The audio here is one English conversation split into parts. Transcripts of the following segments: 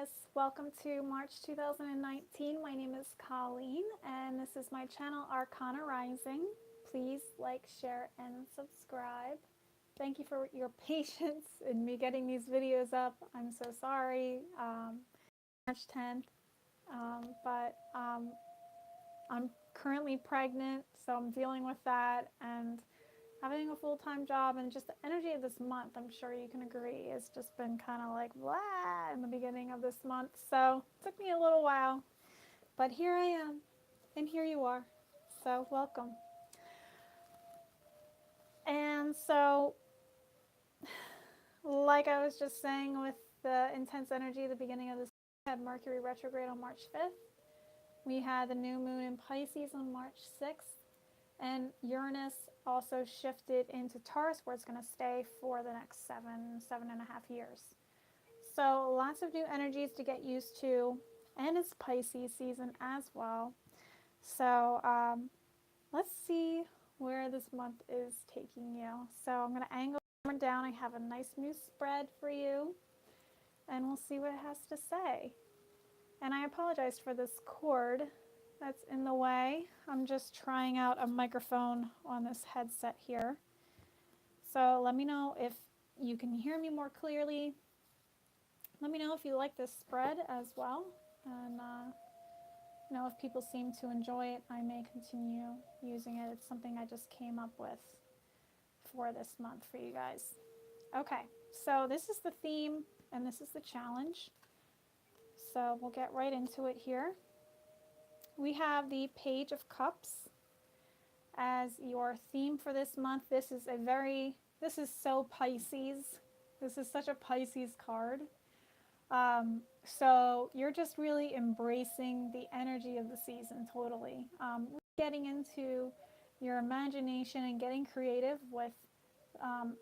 Aquarius. Welcome to March 2019. My name is Colleen, and this is my channel, Arcana Rising. Please like, share, and subscribe. Thank you for your patience in me getting these videos up. I'm so sorry. March 10th, but I'm currently pregnant, so I'm dealing with that, and having a full-time job, and just the energy of this month, I'm sure you can agree, has just been kind of like blah in the beginning of this month. So it took me a little while, but here I am, and here you are. So welcome. And so, like I was just saying, with the intense energy at the beginning of this, we had Mercury retrograde on March 5th. We had the new moon in Pisces on March 6th. And Uranus also shifted into Taurus, where it's going to stay for the next 7.5 years. So lots of new energies to get used to, and it's Pisces season as well. So let's see where this month is taking you. So I'm going to angle the camera down. I have a nice new spread for you, and we'll see what it has to say. And I apologize for this cord that's in the way. I'm just trying out a microphone on this headset here. So let me know if you can hear me more clearly. Let me know if you like this spread as well. And if people seem to enjoy it, I may continue using it. It's something I just came up with for this month for you guys. Okay, so this is the theme and this is the challenge. So we'll get right into it here. We have the Page of Cups as your theme for this month. This is so Pisces. This is such a Pisces card. So you're just really embracing the energy of the season totally. Getting into your imagination and getting creative with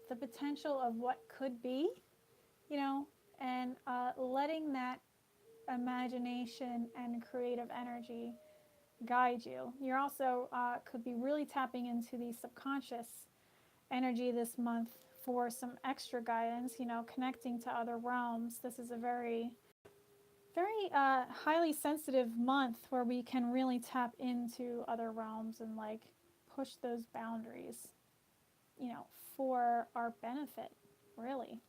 the potential of what could be, and letting that imagination and creative energy guide you. You're also could be really tapping into the subconscious energy this month for some extra guidance, connecting to other realms. This is a very highly sensitive month where we can really tap into other realms and like push those boundaries, for our benefit, really.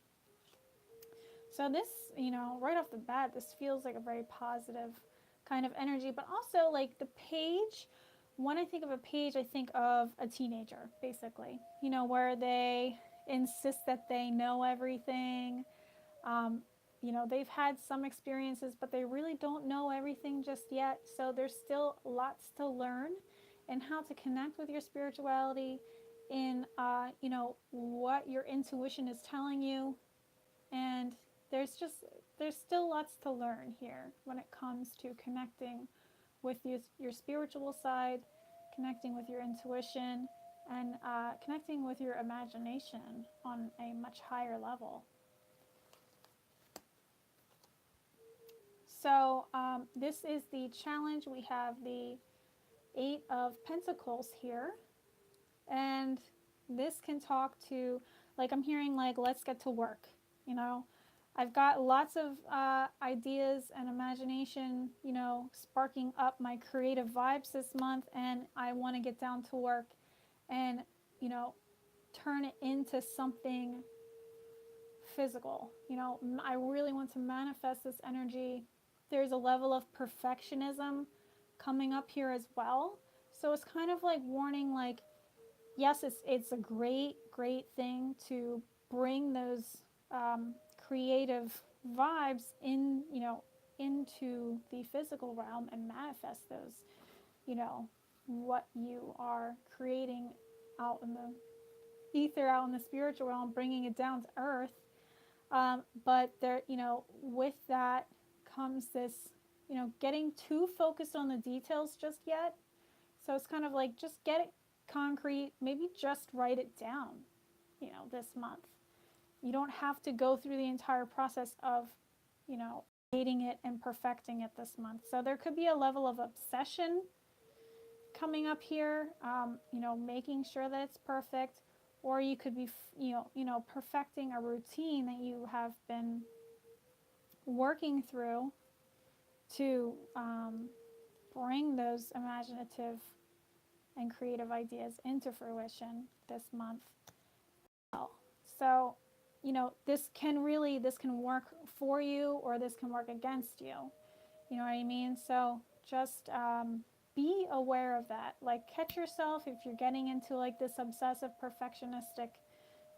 So this, right off the bat, this feels like a very positive kind of energy, but also like the page, when I think of a page, I think of a teenager, basically, where they insist that they know everything. They've had some experiences, but they really don't know everything just yet. So there's still lots to learn and how to connect with your spirituality in, what your intuition is telling you. And there's still lots to learn here when it comes to connecting with your spiritual side, connecting with your intuition, and connecting with your imagination on a much higher level. So this is the challenge. We have the 8 of Pentacles here, and this can talk to, like, I'm hearing like, let's get to work. I've got lots of ideas and imagination, sparking up my creative vibes this month, and I want to get down to work and, turn it into something physical. I really want to manifest this energy. There's a level of perfectionism coming up here as well. So it's kind of like warning, like, yes, it's a great thing to bring those creative vibes into the physical realm and manifest those, what you are creating out in the ether, out in the spiritual realm, bringing it down to earth. But there, with that comes this, getting too focused on the details just yet. So it's kind of like, just get it concrete, maybe just write it down, this month. You don't have to go through the entire process of, creating it and perfecting it this month. So there could be a level of obsession coming up here, making sure that it's perfect, or you could be, perfecting a routine that you have been working through to bring those imaginative and creative ideas into fruition this month. So, you know, this can work for you, or this can work against you. You know what I mean? So just be aware of that. Like, catch yourself if you're getting into like this obsessive perfectionistic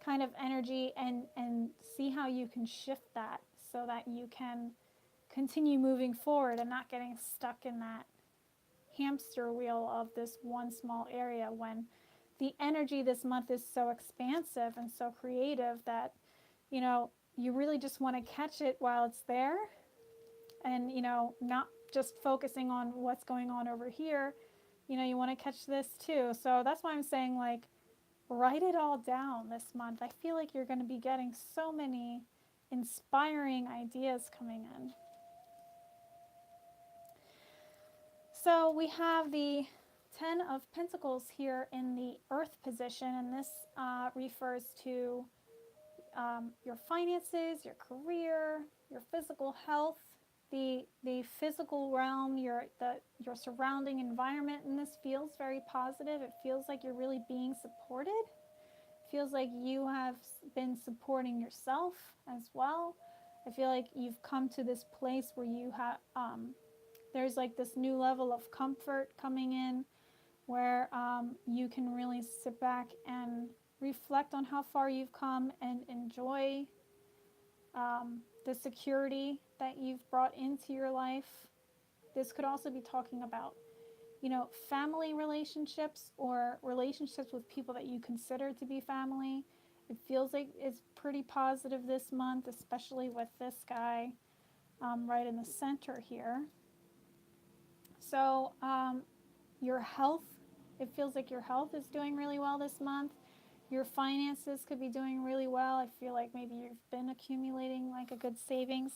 kind of energy, and see how you can shift that so that you can continue moving forward and not getting stuck in that hamster wheel of this one small area, when the energy this month is so expansive and so creative that, you know, you really just want to catch it while it's there, and, you know, not just focusing on what's going on over here. You know, you want to catch this too. So that's why I'm saying, like, write it all down this month. I feel like you're going to be getting so many inspiring ideas coming in. So we have the 10 of Pentacles here in the Earth position, and this refers to your finances, your career, your physical health, the physical realm, your surrounding environment. And this feels very positive. It feels like you're really being supported. It feels like you have been supporting yourself as well. I feel like you've come to this place where you have there's like this new level of comfort coming in, where you can really sit back and reflect on how far you've come and enjoy the security that you've brought into your life. This could also be talking about, you know, family relationships, or relationships with people that you consider to be family. It feels like it's pretty positive this month, especially with this guy right in the center here. So your health, it feels like your health is doing really well this month. Your finances could be doing really well. I feel like maybe you've been accumulating like a good savings,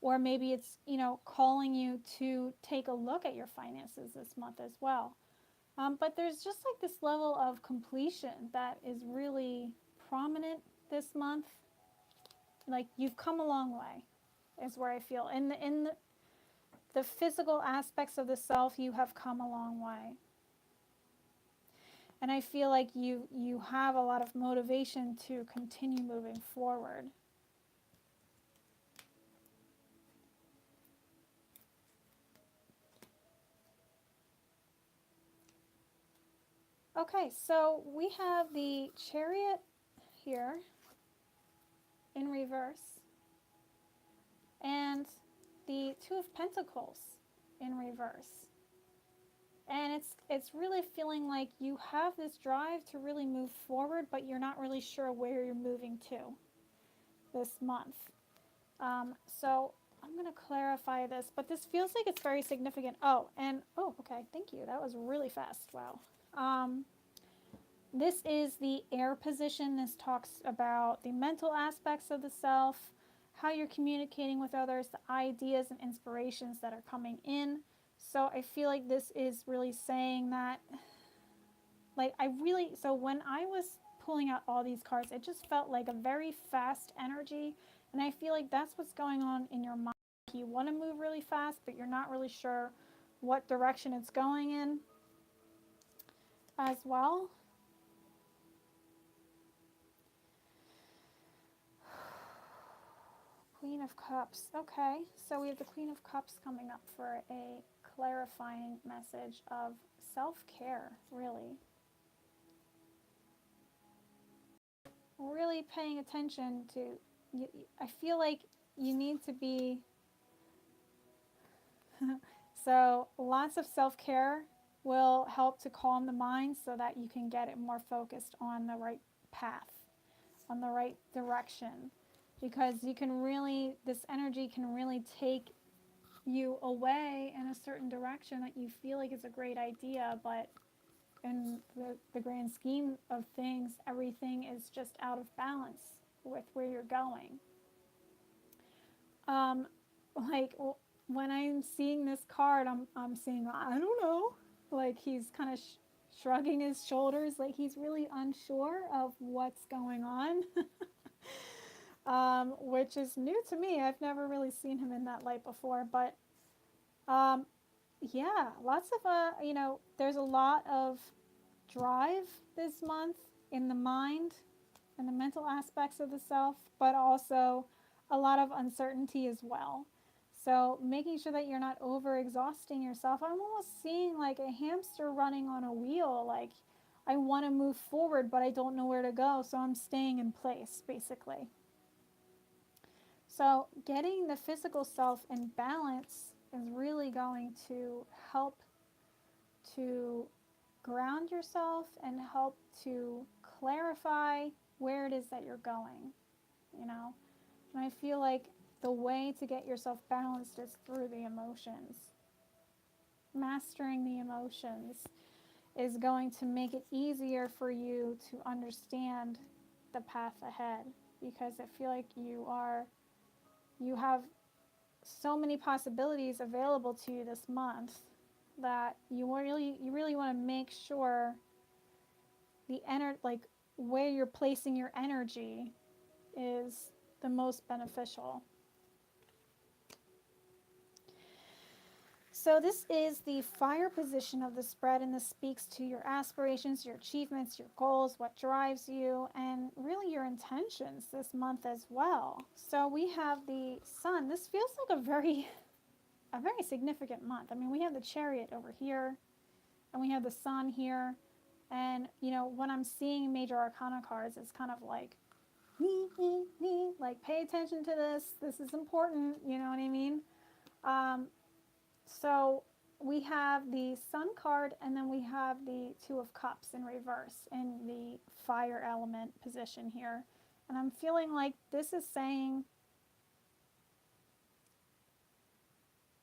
or maybe it's, you know, calling you to take a look at your finances this month as well. But there's just like this level of completion that is really prominent this month. Like, you've come a long way, is where I feel. In the physical aspects of the self, you have come a long way. And I feel like you have a lot of motivation to continue moving forward. Okay, so we have the Chariot here in reverse, and the Two of Pentacles in reverse. And it's really feeling like you have this drive to really move forward, but you're not really sure where you're moving to this month. So I'm going to clarify this, but this feels like it's very significant. Oh, okay, thank you. That was really fast. Wow. This is the air position. This talks about the mental aspects of the self, how you're communicating with others, the ideas and inspirations that are coming in. So I feel like this is really saying that, like, so when I was pulling out all these cards, it just felt like a very fast energy. And I feel like that's what's going on in your mind. You want to move really fast, but you're not really sure what direction it's going in as well. Queen of Cups. Okay, so we have the Queen of Cups coming up for a clarifying message of self-care, really. Really paying attention to, I feel like you need to be, so lots of self-care will help to calm the mind so that you can get it more focused on the right path, on the right direction. Because you can really, this energy can really take you away in a certain direction that you feel like is a great idea, but in the grand scheme of things, everything is just out of balance with where you're going. Like, when I'm seeing this card, I'm seeing, I don't know, like he's kind of shrugging his shoulders, like he's really unsure of what's going on. which is new to me. I've never really seen him in that light before. But yeah, lots of, there's a lot of drive this month in the mind and the mental aspects of the self, but also a lot of uncertainty as well. So making sure that you're not overexhausting yourself. I'm almost seeing like a hamster running on a wheel. Like, I want to move forward, but I don't know where to go, so I'm staying in place, basically. So getting the physical self in balance is really going to help to ground yourself and help to clarify where it is that you're going, you know? And I feel like the way to get yourself balanced is through the emotions. Mastering the emotions is going to make it easier for you to understand the path ahead, because I feel like you have so many possibilities available to you this month that you really want to make sure like where you're placing your energy is the most beneficial. So this is the fire position of the spread, and this speaks to your aspirations, your achievements, your goals, what drives you, and really your intentions this month as well. So we have the sun. This feels like a very significant month. I mean, we have the Chariot over here, and we have the sun here. And, when I'm seeing major arcana cards, it's kind of like, like, pay attention to this. This is important. You know what I mean? So we have the Sun card, and then we have the Two of Cups in reverse in the fire element position here. And I'm feeling like this is saying,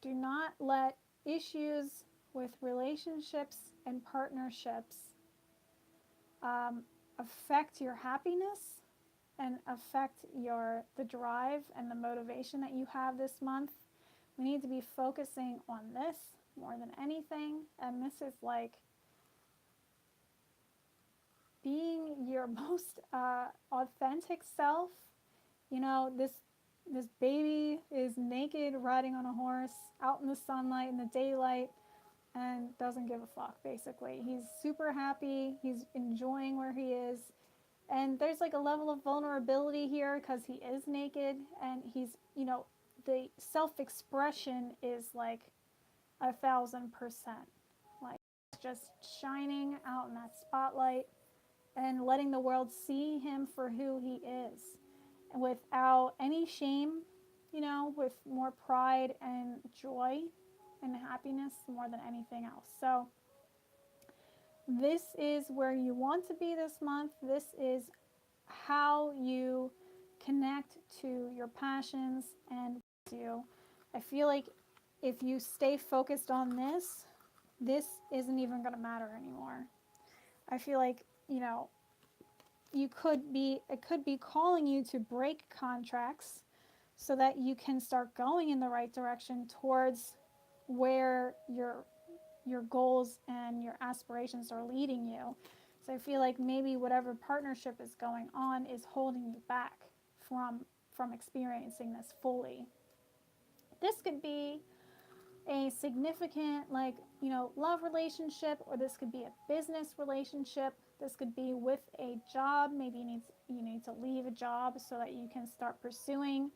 do not let issues with relationships and partnerships affect your happiness and affect the drive and the motivation that you have this month. We need to be focusing on this more than anything. And this is like being your most authentic self. This baby is naked, riding on a horse, out in the sunlight, in the daylight, and doesn't give a fuck, basically. He's super happy. He's enjoying where he is. And there's like a level of vulnerability here because he is naked, and he's, the self-expression is like 1,000%. Like, just shining out in that spotlight and letting the world see him for who he is, without any shame, with more pride and joy and happiness more than anything else. So this is where you want to be this month. This is how you connect to your passions and you. I feel like if you stay focused on this isn't even going to matter anymore. I feel like, it could be calling you to break contracts so that you can start going in the right direction towards where your goals and your aspirations are leading you. So I feel like maybe whatever partnership is going on is holding you back from experiencing this fully. This could be a significant, love relationship, or this could be a business relationship. This could be with a job. Maybe you need to leave a job so that you can start pursuing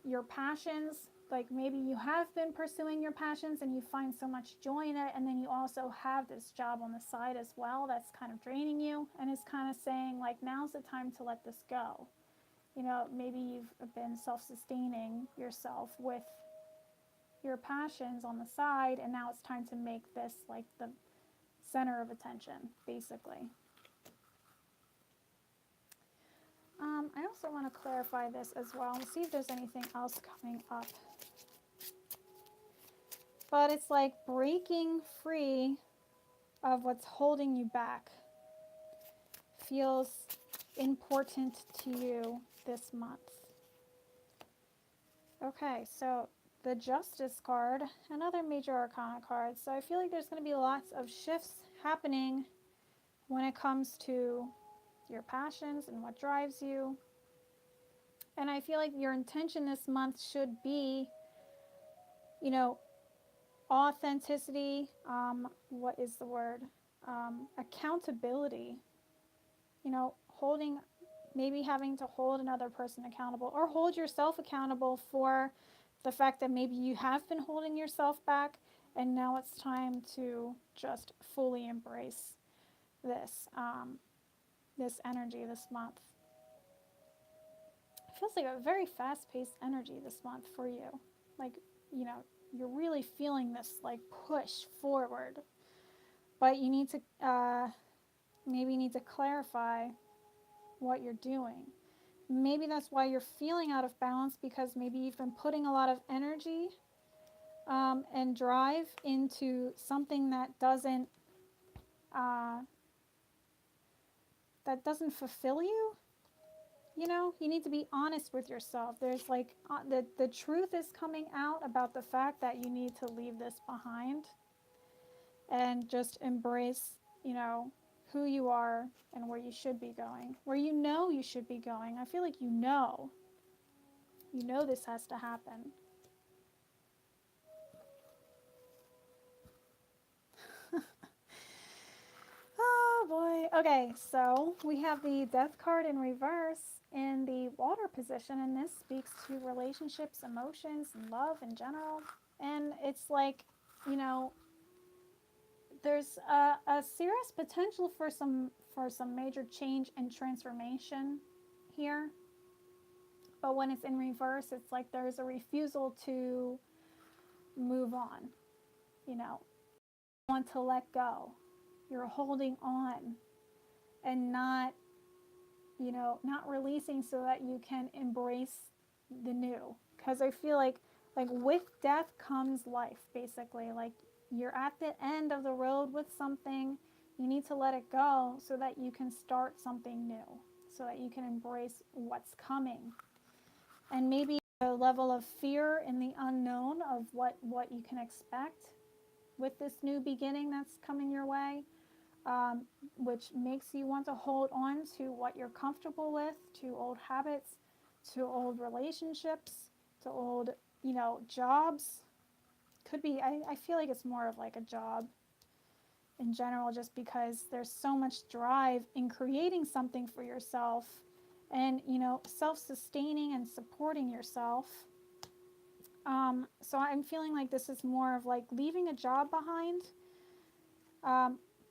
your passions. Like, maybe you have been pursuing your passions and you find so much joy in it, and then you also have this job on the side as well that's kind of draining you, and it's kind of saying, like, now's the time to let this go. Maybe you've been self-sustaining yourself with your passions on the side, and now it's time to make this like the center of attention, basically. I also want to clarify this as well and see if there's anything else coming up. But it's like breaking free of what's holding you back feels important to you this month. Okay, so the Justice card, another major arcana card. So I feel like there's going to be lots of shifts happening when it comes to your passions and what drives you. and I feel like your intention this month should be, you know, authenticity, what is the word? Accountability, you know, holding, maybe having to hold another person accountable or hold yourself accountable for the fact that maybe you have been holding yourself back and now it's time to just fully embrace this, this energy this month. It feels like a very fast-paced energy this month for you. Like, you know, you're really feeling this like push forward, but you need to maybe need to clarify what you're doing. Maybe that's why you're feeling out of balance, because maybe you've been putting a lot of energy and drive into something uh, that doesn't fulfill you. You know, you need to be honest with yourself. There's like the truth is coming out about the fact that you need to leave this behind and just embrace, you know, who you are and where you should be going, where you know you should be going. I feel like you know this has to happen. Oh boy. Okay, so we have the Death card in reverse in the water position, and this speaks to relationships, emotions, and love in general. And it's like, you know, there's a serious potential for some major change and transformation here. But when it's in reverse, it's like there's a refusal to move on. You know, you want to let go. You're holding on and not, you know, not releasing so that you can embrace the new. Because I feel like with death comes life, basically. Like, you're at the end of the road with something. You need to let it go so that you can start something new, so that you can embrace what's coming. And maybe a level of fear in the unknown of what you can expect with this new beginning that's coming your way, which makes you want to hold on to what you're comfortable with, to old habits, to old relationships, to old, you know, jobs. Could be, I feel like it's more of like a job in general, just because there's so much drive in creating something for yourself and, you know, self-sustaining and supporting yourself. So I'm feeling like this is more of like leaving a job behind.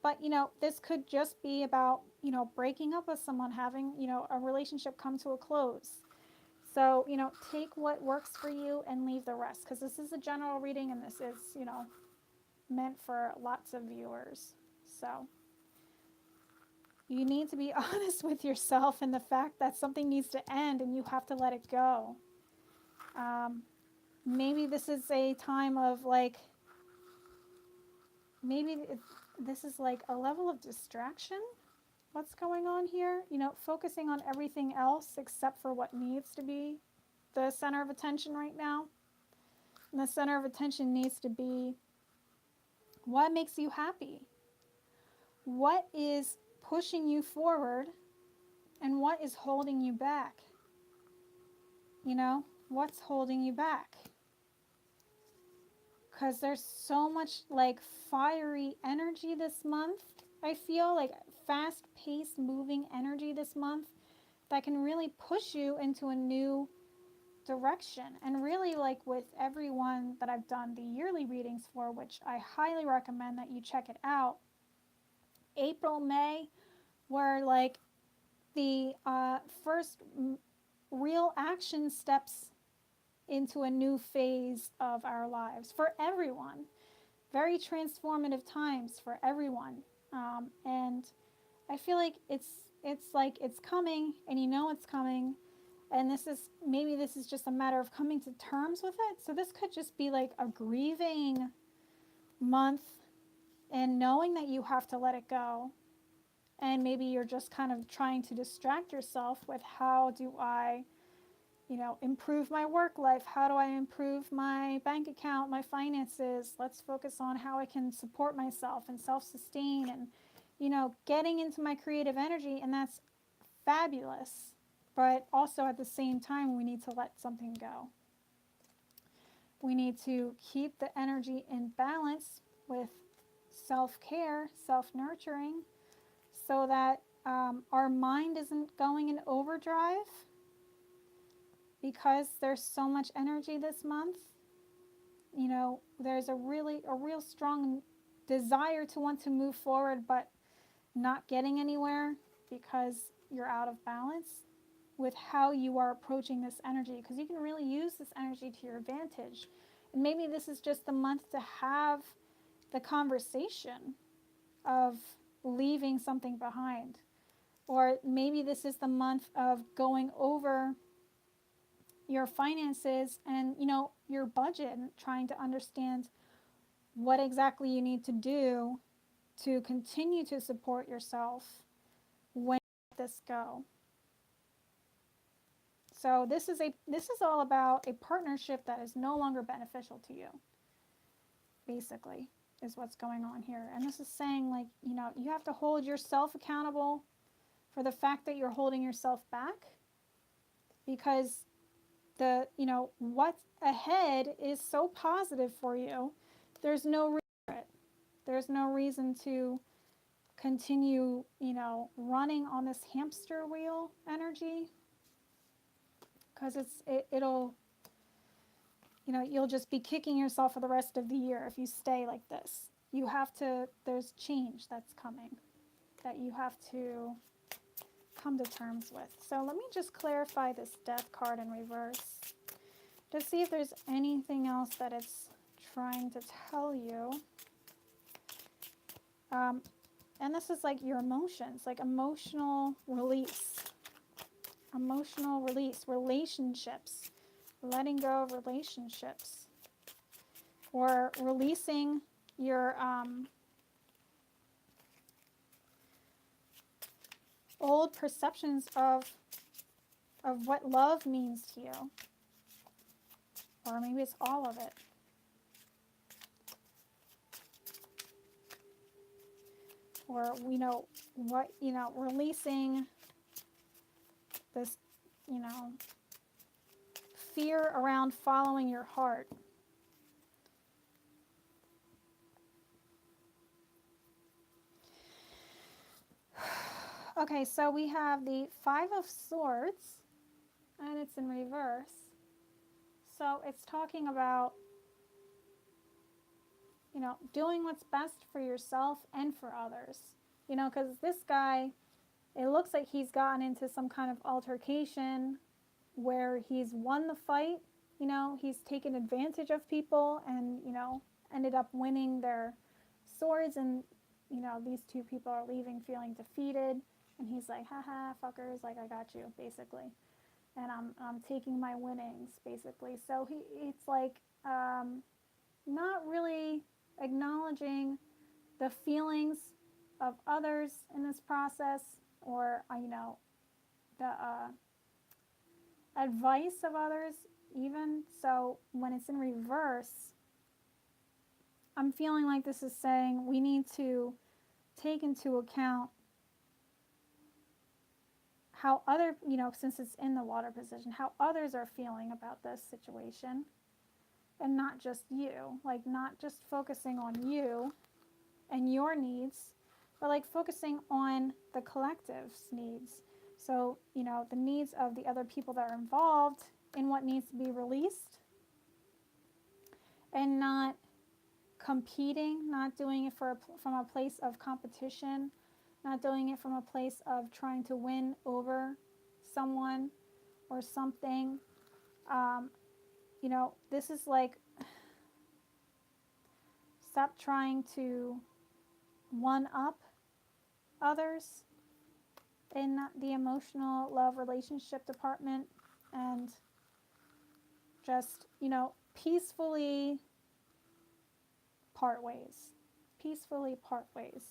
But, you know, this could just be about, you know, breaking up with someone, having, you know, a relationship come to a close. So, you know, take what works for you and leave the rest, because this is a general reading and this is, you know, meant for lots of viewers. So you need to be honest with yourself and the fact that something needs to end and you have to let it go. Maybe this is a time of like, maybe this is like a level of distraction. What's going on here? You know, focusing on everything else except for what needs to be the center of attention right now. And the center of attention needs to be what makes you happy? What is pushing you forward? And what is holding you back? You know, what's holding you back? Because there's so much like fiery energy this month. I feel like fast-paced moving energy this month that can really push you into a new direction. And really, like with everyone that I've done the yearly readings for, which I highly recommend that you check it out, April, May were like the first real action steps into a new phase of our lives for everyone. Very transformative times for everyone. And I feel like it's like it's coming, and you know it's coming, and this is just a matter of coming to terms with it. So this could just be like a grieving month and knowing that you have to let it go. And maybe you're just kind of trying to distract yourself with, how do I, you know, improve my work life? How do I improve my bank account, my finances? Let's focus on how I can support myself and self-sustain and, you know, getting into my creative energy. And that's fabulous. But also at the same time, we need to let something go. We need to keep the energy in balance with self-care, self-nurturing, so that our mind isn't going in overdrive because there's so much energy this month. You know, there's a real strong desire to want to move forward, but not getting anywhere because you're out of balance with how you are approaching this energy, because you can really use this energy to your advantage. And maybe this is just the month to have the conversation of leaving something behind. Or maybe this is the month of going over your finances and, you know, your budget, and trying to understand what exactly you need to do to continue to support yourself when you let this go. So this is all about a partnership that is no longer beneficial to you, basically, is what's going on here. And this is saying, like, you know, you have to hold yourself accountable for the fact that you're holding yourself back, because the, you know, what's ahead is so positive for you. There's no regret. There's no reason to continue, you know, running on this hamster wheel energy, because it'll, you know, you'll just be kicking yourself for the rest of the year if you stay like this. You have to, there's change that's coming that you have to come to terms with. So let me just clarify this Death card in reverse to see if there's anything else that it's trying to tell you. And this is like your emotions, like emotional release, relationships, letting go of relationships, or releasing your old perceptions of what love means to you. Or maybe it's all of it. Or, you know, what, you know, releasing this, you know, fear around following your heart. Okay, so we have the Five of Swords, and it's in reverse. So it's talking about, you know, doing what's best for yourself and for others. You know, because this guy, it looks like he's gotten into some kind of altercation where he's won the fight. You know, he's taken advantage of people and, you know, ended up winning their swords. And, you know, these two people are leaving feeling defeated. And he's like, haha, fuckers, like, I got you, basically. And I'm taking my winnings, basically. So it's like not really acknowledging the feelings of others in this process, or, you know, the advice of others even. So when it's in reverse, I'm feeling like this is saying we need to take into account how other, you know, since it's in the water position, how others are feeling about this situation, and not just you, like not just focusing on you and your needs, but like focusing on the collective's needs. So, you know, the needs of the other people that are involved in what needs to be released, and not competing, not doing it from a place of competition, not doing it from a place of trying to win over someone or something. You know, this is like, stop trying to one up others in the emotional love relationship department, and just, you know, peacefully part ways. Peacefully part ways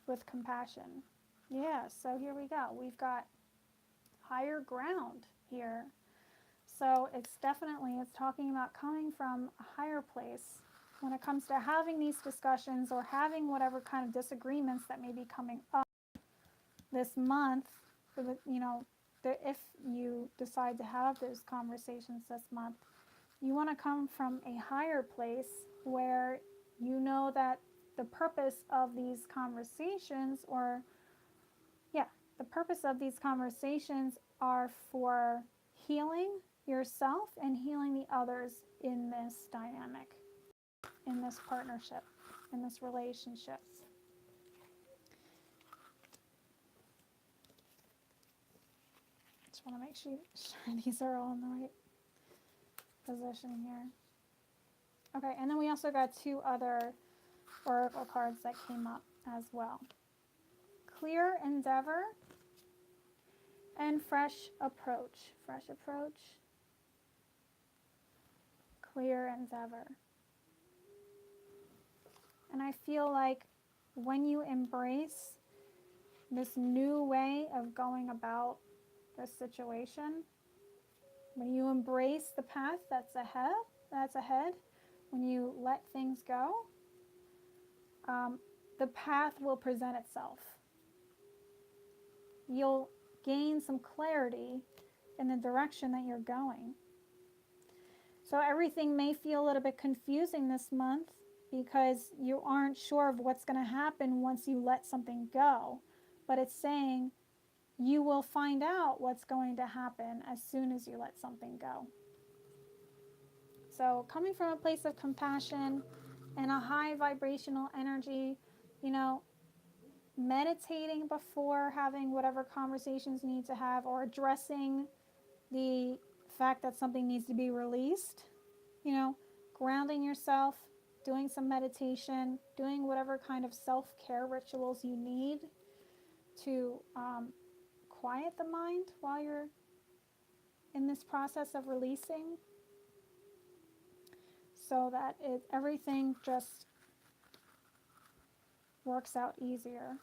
with compassion. Yeah, so here we go. We've got higher ground here. So it's talking about coming from a higher place when it comes to having these discussions, or having whatever kind of disagreements that may be coming up this month. for the, you know, if you decide to have those conversations this month, you want to come from a higher place where you know that the purpose of these conversations, or yeah, the purpose of these conversations are for healing yourself and healing the others in this dynamic, in this partnership, in this relationship. Just want to make sure these are all in the right position here. Okay, and then we also got two other oracle cards that came up as well. Clear endeavor and fresh approach. Fresh approach. Clear endeavor. And I feel like when you embrace this new way of going about this situation, when you embrace the path that's ahead, when you let things go, the path will present itself. You'll gain some clarity in the direction that you're going. So everything may feel a little bit confusing this month because you aren't sure of what's going to happen once you let something go. But it's saying you will find out what's going to happen as soon as you let something go. So coming from a place of compassion and a high vibrational energy, you know, meditating before having whatever conversations you need to have, or addressing the fact that something needs to be released, you know, grounding yourself, doing some meditation, doing whatever kind of self-care rituals you need to quiet the mind while you're in this process of releasing, so that everything just works out easier.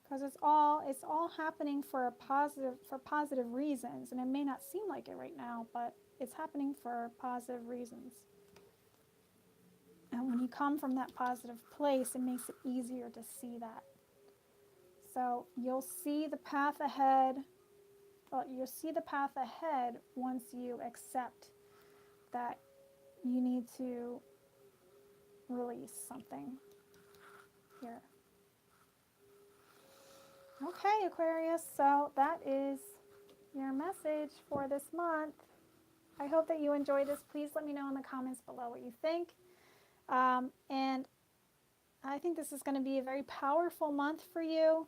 Because it's all happening for positive reasons, and it may not seem like it right now, but it's happening for positive reasons. And when you come from that positive place, it makes it easier to see that. So you'll see the path ahead. Well, you'll see the path ahead once you accept that you need to release something here. Okay, Aquarius, so that is your message for this month. I hope that you enjoyed this. Please let me know in the comments below what you think. And I think this is going to be a very powerful month for you.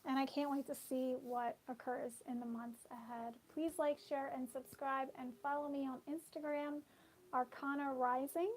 And I can't wait to see what occurs in the months ahead. Please like, share, and subscribe, and follow me on Instagram, Arcana Rising.